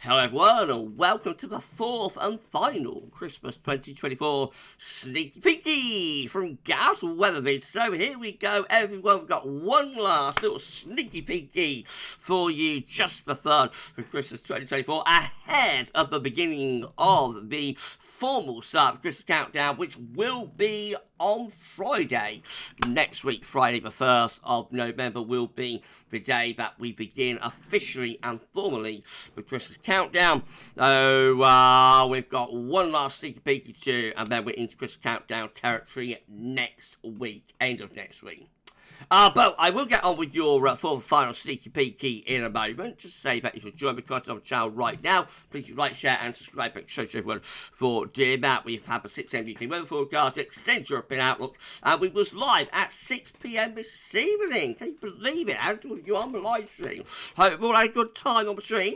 Hello everyone and welcome to the fourth and final Christmas 2024 Sneaky Peeky from Gals Weatherby. So here we go everyone, we've got one last little Sneaky Peeky for you just for fun for Christmas 2024 ahead of the beginning of the formal start of Christmas Countdown, which will be on Friday next week. Friday the 1st of November will be the day that we begin officially and formally the Christmas Countdown. So we've got one last sneaky peeky to do, and then we're into Christmas Countdown territory next week, end of next week. But I will get on with your fourth and final sneaky peeky in a moment. Just to say that if you're enjoying the content on the channel right now, please like, share and subscribe. Thank you so much everyone for doing that. We've had the 6 a.m. UK weather forecast, extended European outlook, and we was live at 6 p.m. this evening. Can you believe it? How do you on the live stream? Hope you all had a good time on the stream.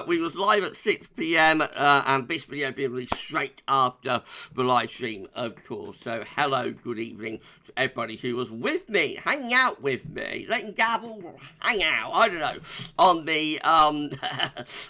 We was live at 6 p.m. And this video being released straight after the live stream, of course. So hello, good evening to everybody who was with me, hang out with me, letting Gabble hang out, I don't know, on the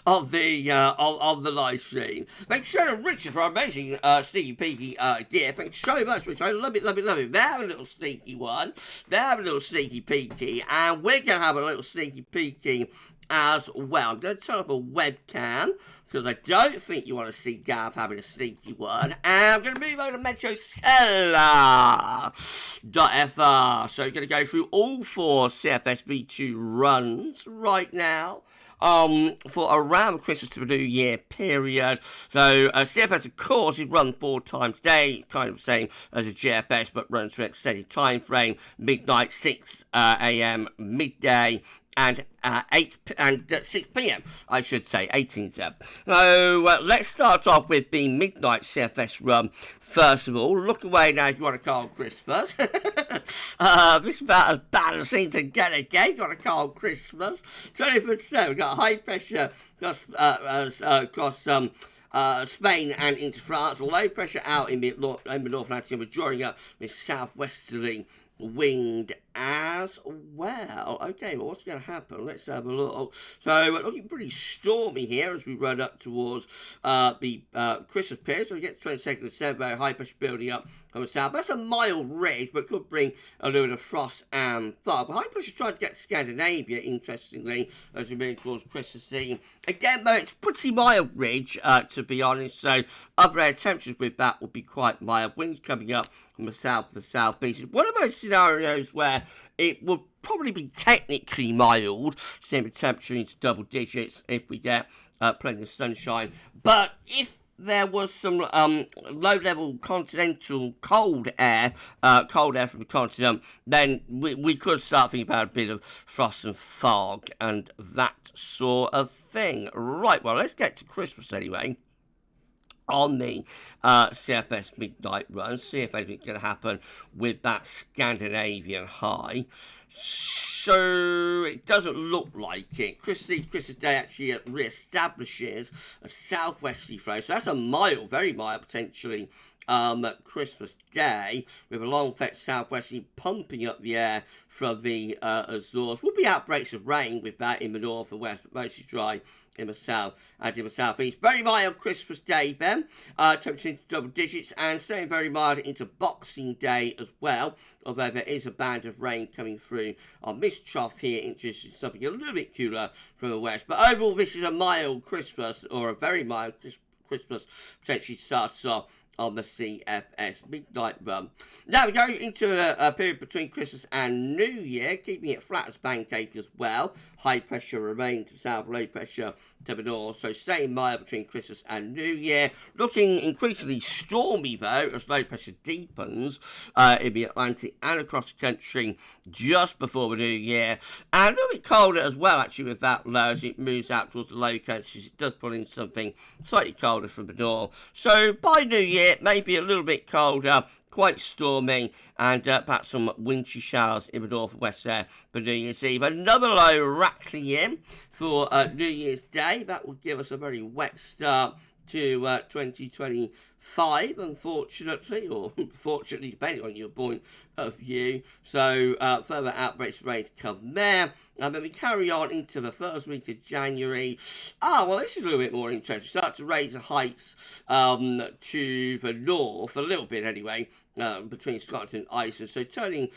on the live stream. Thanks so much, Richard, for our amazing sneaky peeky gear. Thanks so much, Richard. I love it, love it, love it. They have a little sneaky one. They have a little sneaky peeky, and we're gonna have a little sneaky peeky as well. I'm going to turn up a webcam because I don't think you want to see Gav having a sneaky one. And I'm going to move over to MetroSeller.fr. So I'm going to go through all 4 CFS V2 runs right now. For around the Christmas to the New Year period. So CFS, of course, is run 4 times a day, kind of the same as a GFS, but runs for an extended time frame: midnight, 6 a.m., midday, and 6 p.m. I should say, 18/7. So let's start off with the midnight CFS run. First of all, look away now if you want to call Christmas. This is about as bad as things can get again. You want to call Christmas. 24/7. We've got high pressure across Spain and into France. Low pressure out in the North Atlantic. We're drawing up this southwesterly wind as well. Okay, well, what's going to happen? Let's have a look. So we're looking pretty stormy here as we run up towards the Christmas period. So we get 22nd of December, high pressure building up from the south. That's a mild ridge, but could bring a little bit of frost and fog. But high pressure trying to get to Scandinavia, interestingly, as we move towards Christmas Eve. Again, though, it's pretty mild ridge, to be honest. So other air temperatures with that will be quite mild. Winds coming up from the southeast. It's one of those scenarios where it would probably be technically mild, same temperature into double digits if we get plenty of sunshine. But if there was some low-level continental cold air from the continent, then we could start thinking about a bit of frost and fog and that sort of thing. Right, well, let's get to Christmas anyway. On the CFS midnight run, see if anything's going to happen with that Scandinavian high. So it doesn't look like it. Christmas Day actually re-establishes a southwesterly flow. So that's a mild, very mild potentially, Christmas Day, with a long fetch southwesterly pumping up the air from the Azores. Will be outbreaks of rain with that in the north and west, but mostly dry in the south and in the southeast. Very mild Christmas Day then, temperature into double digits, and staying very mild into Boxing Day as well, although there is a band of rain coming through on this trough here, introducing something a little bit cooler from the west. But overall, this is a mild Christmas, or a very mild Christmas, potentially starts off on the CFS midnight run. Now we go into a period between Christmas and New Year, keeping it flat as pancake as well. High pressure remains to the south, low pressure to the north. So staying mild between Christmas and New Year. Looking increasingly stormy though, as low pressure deepens in the Atlantic and across the country just before the New Year. And a little bit colder as well actually with that low as it moves out towards the low countries. It does pull in something slightly colder from the north. So by New Year, maybe a little bit colder, quite stormy, and perhaps some wintry showers in the north and west there for New Year's Eve. Another low rattling in for New Year's Day. That will give us a very wet start to 2024 5, unfortunately, or fortunately, depending on your point of view. So further outbreaks ready to come there. And then we carry on into the first week of January. Well, this is a little bit more interesting. Start to raise the heights to the north, a little bit anyway, between Scotland and Iceland. So turning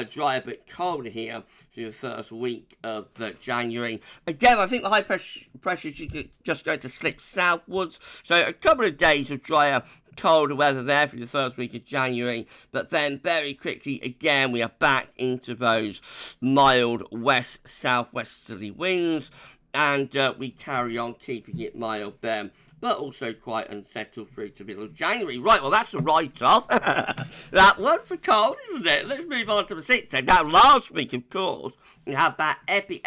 dry, but colder here through the first week of January. Again, I think the high pressure is just going to slip southwards. So a couple of days of drier, colder weather there for the first week of January, but then very quickly again we are back into those mild west-southwesterly winds, and we carry on keeping it mild then, but also quite unsettled through to middle of January. Right, well, that's a write-off. That one for cold, isn't it? Let's move on to the 6th then. Now, last week, of course, we had that epic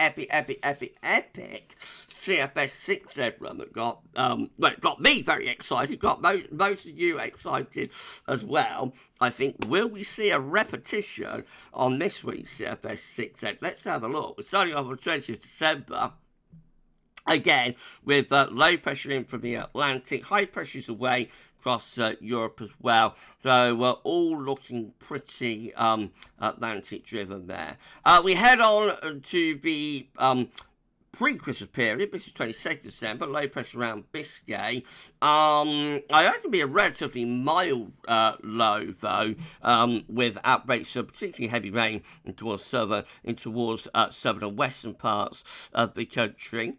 CFS 6Z run that got, it got me very excited, got most of you excited as well. I think, will we see a repetition on this week's CFS 6Z? Let's have a look. We're starting off on the 20th of December. Again, with low pressure in from the Atlantic, high pressure's away across Europe as well. So we're all looking pretty Atlantic driven there. We head on to the pre-Christmas period. This is 22nd December, low pressure around Biscay. I reckon it'll be a relatively mild low, though, with outbreaks of particularly heavy rain towards southern and western parts of the country.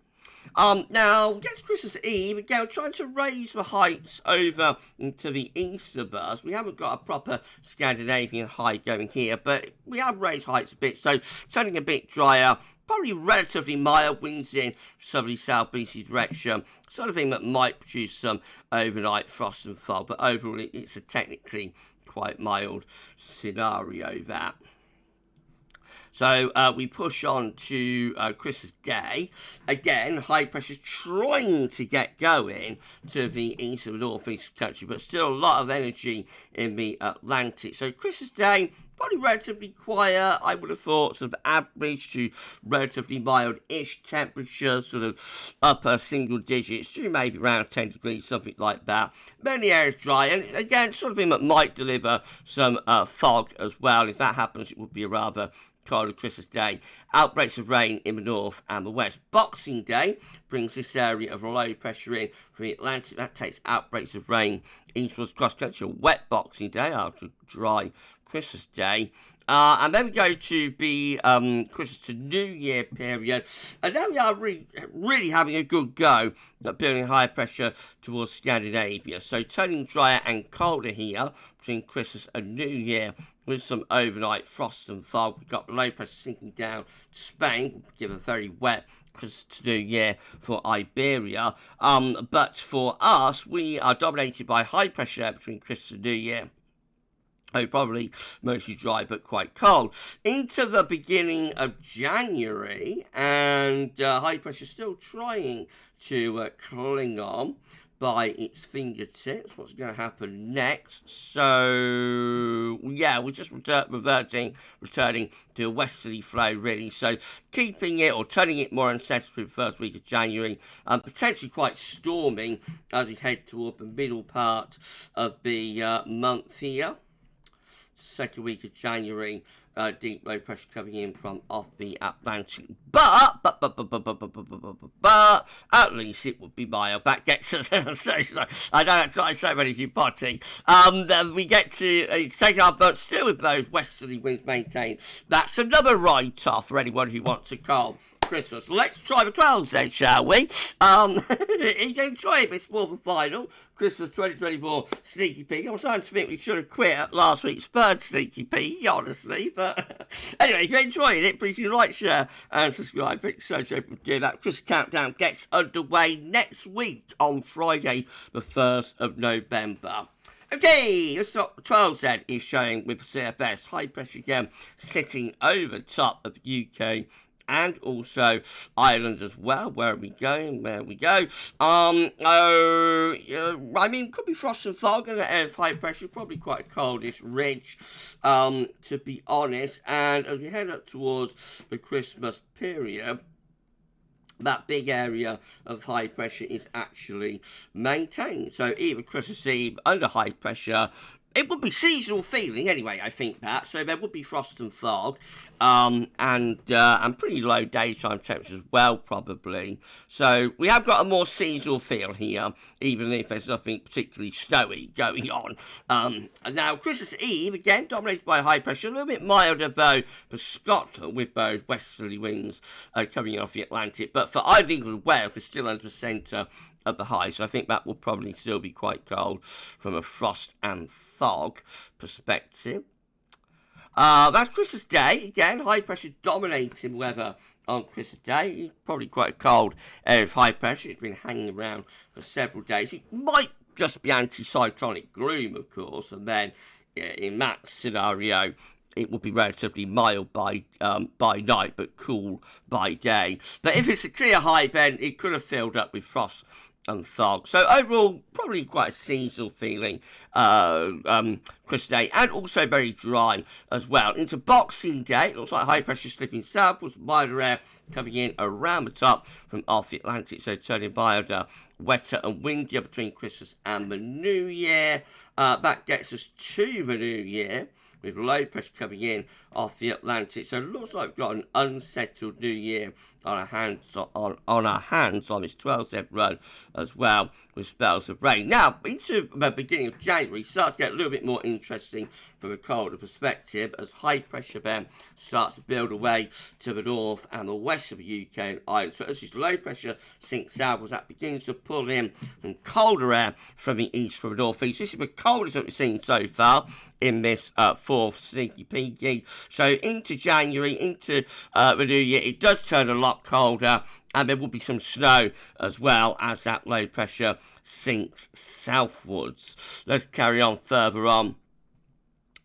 Now, we get to Christmas Eve, again, we're trying to raise the heights over to the east of us. We haven't got a proper Scandinavian high going here, but we have raised heights a bit, so turning a bit drier, probably relatively mild winds in southerly southeasterly direction, sort of thing that might produce some overnight frost and fog, but overall it's a technically quite mild scenario, that. So we push on to Christmas Day. Again, high pressure trying to get going to the east and northeast of the country, but still a lot of energy in the Atlantic. So Christmas Day, probably relatively quiet. I would have thought sort of average to relatively mild-ish temperatures, sort of upper single digits, to maybe around 10 degrees, something like that. Many areas dry, and again, sort of thing that might deliver some fog as well. If that happens, it would be a rather colder Christmas Day. Outbreaks of rain in the north and the west. Boxing Day brings this area of low pressure in from the Atlantic. That takes outbreaks of rain eastwards cross country. A wet Boxing Day after dry Christmas Day. And then we go to the Christmas to New Year period. And then we are really having a good go at building higher pressure towards Scandinavia. So turning drier and colder here between Christmas and New Year, with some overnight frost and fog. We've got low pressure sinking down to Spain. We'll give a very wet Christmas to New Year for Iberia. But for us, we are dominated by high pressure between Christmas and New Year. Probably mostly dry but quite cold. Into the beginning of January, and high pressure still trying to cling on by its fingertips. What's going to happen next? So, yeah, we're just returning to a westerly flow, really. So, keeping it or turning it more unsettled for the first week of January, potentially quite storming as we head toward the middle part of the month here. Second week of January, deep low pressure coming in from off the Atlantic. But at least it would be mild. That gets us. I know that's why so many of you potty. Then we get to second half, but still with those westerly winds maintained. That's another write-off for anyone who wants to call Christmas. Let's try the 12s then, shall we? You can enjoy it before the final. Christmas 2024 Sneaky Peek. I'm starting to think we should have quit last week's third Sneaky Peek, honestly. But anyway, if you're enjoying it, please do like, share, and subscribe. Thanks so much for doing that. Christmas Countdown gets underway next week on Friday, the 1st of November. Okay, let's start. 12Z is showing with CFS. High pressure again sitting over top of UK and also Ireland as well. Where are we going? There we go. I mean, could be frost and fog in the air of high pressure. Probably quite a coldish ridge, to be honest. And as we head up towards the Christmas period, that big area of high pressure is actually maintained. So even Christmas Eve under high pressure, it would be seasonal feeling anyway, I think that. So there would be frost and fog, and pretty low daytime temperatures as well, probably. So we have got a more seasonal feel here, even if there's nothing particularly snowy going on. And now Christmas Eve, again, dominated by high pressure, a little bit milder though for Scotland with those westerly winds coming off the Atlantic. But for Ireland, England and Wales, we're still under the centre of the high, so I think that will probably still be quite cold from a frost and fog perspective. That's Christmas Day. Again, high pressure dominating weather on Christmas Day. Probably quite a cold area of high pressure. It's been hanging around for several days. It might just be anticyclonic gloom, of course, and then in that scenario, it will be relatively mild by night, but cool by day. But if it's a clear high, then it could have filled up with frost and fog. So overall, probably quite a seasonal feeling Christmas Day, and also very dry as well. Into Boxing Day, it looks like high pressure slipping southwards, milder air coming in around the top from off the Atlantic, so turning milder, wetter and windier between Christmas and the New Year. That gets us to the New Year, with low pressure coming in off the Atlantic. So it looks like we've got an unsettled New Year on our hands on this 12-step run as well, with spells of rain. Now, into the beginning of January, starts to get a little bit more interesting from a colder perspective, as high pressure then starts to build away to the north and the west of the UK and Ireland. So as this low pressure sinks southwards, that begins to pull in some colder air from the east, from the northeast. This is the coldest that we've seen so far in this fourth sneaky peaky. So into January, into the New Year, it does turn a lot colder, and there will be some snow as well as that low pressure sinks southwards. Let's carry on further on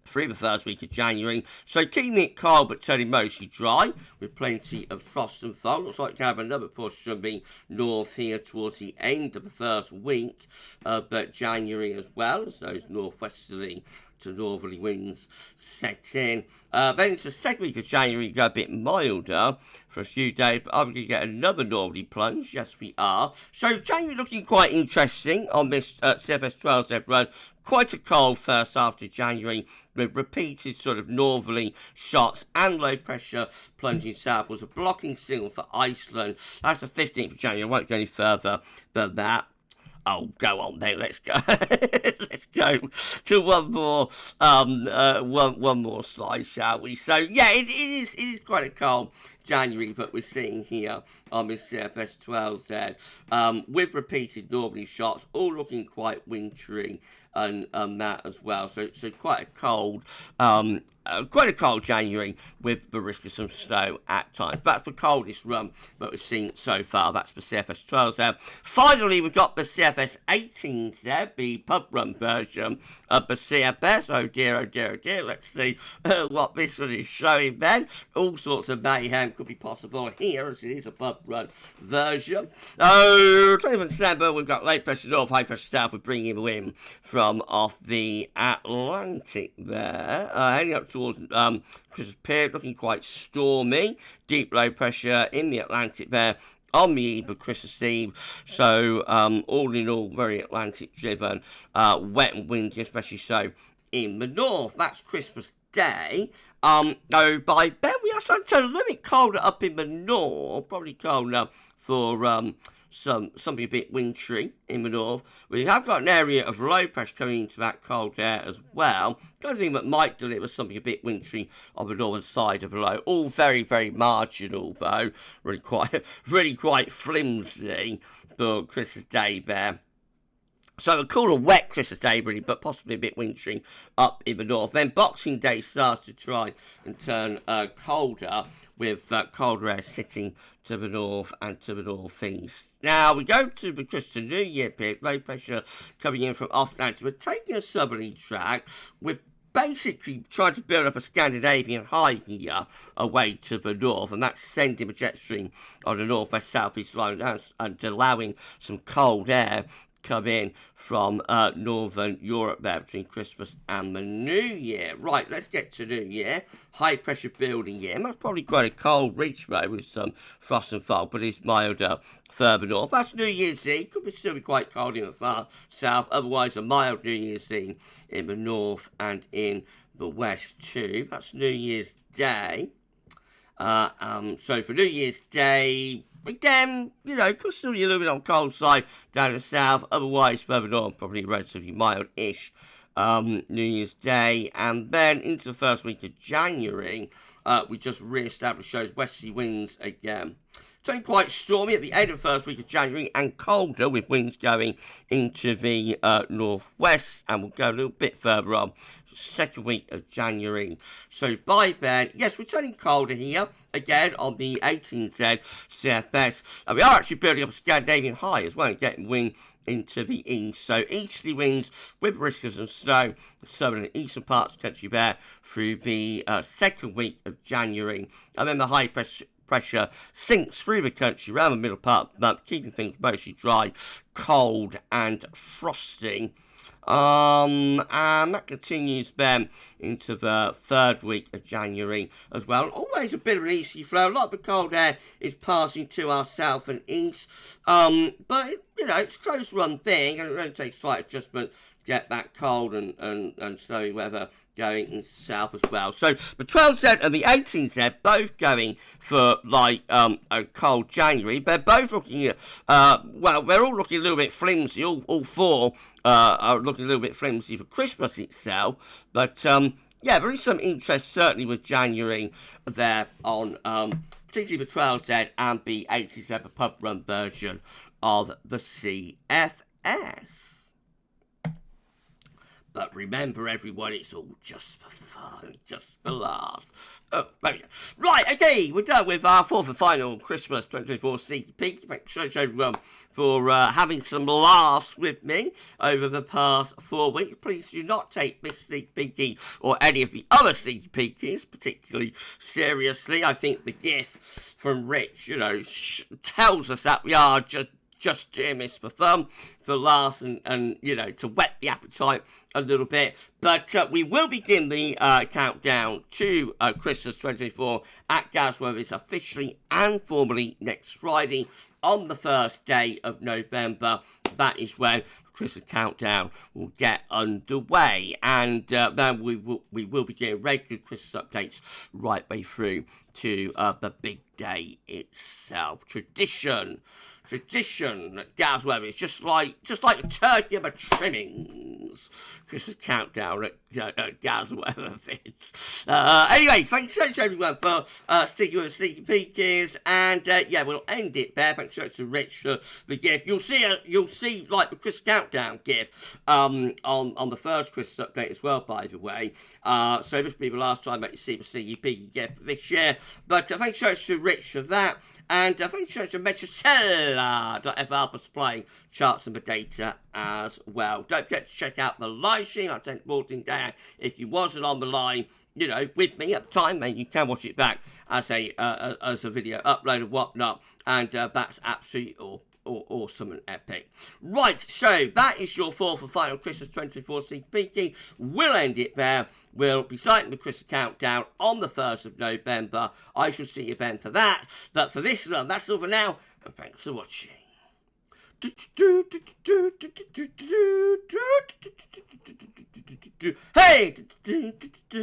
through the first week of January. So keeping it cold but turning mostly dry, with plenty of frost and fog. Looks like to have another push from the north here towards the end of the first week of January, as well as those northwesterly to northerly winds set in. Then into the second week of January, go a bit milder for a few days, but are we going to get another northerly plunge? Yes, we are. So January looking quite interesting on this CFS 12Z run. Quite a cold first half of January, with repeated sort of northerly shots and low pressure plunging southwards. A blocking signal for Iceland. That's the 15th of January. I won't go any further than that. Oh, go on then. Let's go. Let's go to one more slide, shall we? So yeah, it is quite a cold January, but we're seeing here on this CFS 12Z with repeated northerly shots, all looking quite wintry and that as well. So quite a cold January, with the risk of some snow at times. That's the coldest run that we've seen so far. That's the CFS 12Z. Finally, we've got the CFS 18Z, the pub run version of the CFS. Oh dear, oh dear, oh dear. Let's see what this one is showing then. All sorts of mayhem could be possible here, as it is a pub run version. Oh, 20th of December, we've got low pressure north, high pressure south. We're bringing the wind from off the Atlantic there, heading up towards Christmas period, looking quite stormy. Deep low pressure in the Atlantic there on the eve of Christmas Eve. So all in all, very Atlantic driven, wet and windy, especially so in the north. That's Christmas Day. No, by then we are starting to turn a little bit colder up in the north, probably cold enough for something a bit wintry in the north. We have got an area of low pressure coming into that cold air as well. Kind of thing that might deliver something a bit wintry on the northern side of the low. All very, very marginal though. Really quite flimsy for Christmas Day there. So a cooler, wet Christmas Day, really, but possibly a bit wintry up in the north. Then Boxing Day starts to try and turn colder, with colder air sitting to the north and to the northeast. Now we go to the Christmas New Year period. Low pressure coming in from off Atlantic. We're taking a southerly track. We're basically trying to build up a Scandinavian high here away to the north, and that's sending the jet stream on the northwest southeast line and allowing some cold air come in from Northern Europe there between Christmas and the New Year. Right, let's get to New Year. High pressure building here. That's probably quite a cold reach though with some frost and fog, but it's milder further north. That's New Year's Eve. Could still be quite cold in the far south. Otherwise, a mild New Year's Eve in the north and in the west too. That's New Year's Day. So for New Year's Day, again, could still be a little bit on the cold side down the south. Otherwise, further north, probably relatively mild-ish New Year's Day. And then into the first week of January, we just re-established those westerly winds again. Turning quite stormy at the end of the first week of January and colder with winds going into the northwest, and we'll go a little bit further on second week of January. So by then, yes, we're turning colder here again on the 18Z CFS, and we are actually building up a Scandinavian high as well and getting wind into the east. So easterly winds with briskers and snow, southern and eastern parts of the country there through the second week of January, and then the high pressure sinks through the country around the middle part of the month, keeping things mostly dry, cold and frosty. And that continues then into the third week of January as well. And always a bit of an easterly flow. A lot of the cold air is passing to our south and east. But, it's a close run thing, and it only takes slight adjustment to get that cold and snowy weather going into south as well. So the 12Z and the 18Z both going for a cold January. They're both looking at, they're all looking a little bit flimsy. All four are looking a little bit flimsy for Christmas itself. But there is some interest certainly with January there on particularly the 12Z and the 18Z, the pub run version of the CFS. But remember, everyone, it's all just for fun, just for laughs. Oh, there we go. Right, okay, we're done with our fourth and final Christmas 2024 Sneaky Peeky. Thanks so much, everyone, for having some laughs with me over the past 4 weeks. Please do not take this Sneaky Peeky or any of the other Sneaky Peekies particularly seriously. I think the gift from Rich, tells us that we are just doing this for fun, for laughs, and to whet the appetite a little bit. But we will begin the countdown to Christmas 2024 at GWV officially and formally next Friday on the first day of November. That is when the Christmas countdown will get underway, and then we will be doing regular Christmas updates right way through to the big day itself. Tradition at GWV is just like the turkey of the trimmings. Christmas countdown at GWV. Anyway, thanks so much everyone for sticking with Sneaky Peekies, and we'll end it there. Thanks so much to Rich for the gift. You'll see like the Christmas countdown gift on the first Christmas update as well, by the way. So this will be the last time that you see the Sneaky Peeky gift this year. But thanks so much to Rich for that. And thanks so much to Metrocella.fr for supplying charts and the data as well. Don't forget to check out the live stream. I sent reporting down. If you wasn't on the line, with me at the time, then you can watch it back as a video upload and whatnot. And that's absolutely awesome and epic. Right, so that is your fourth and final Christmas 2024 Sneaky Peeky. We'll end it there. We'll be starting the Christmas countdown on the 1st of November. I shall see you then for that. But for this one, that's all for now, and thanks for watching. Hey!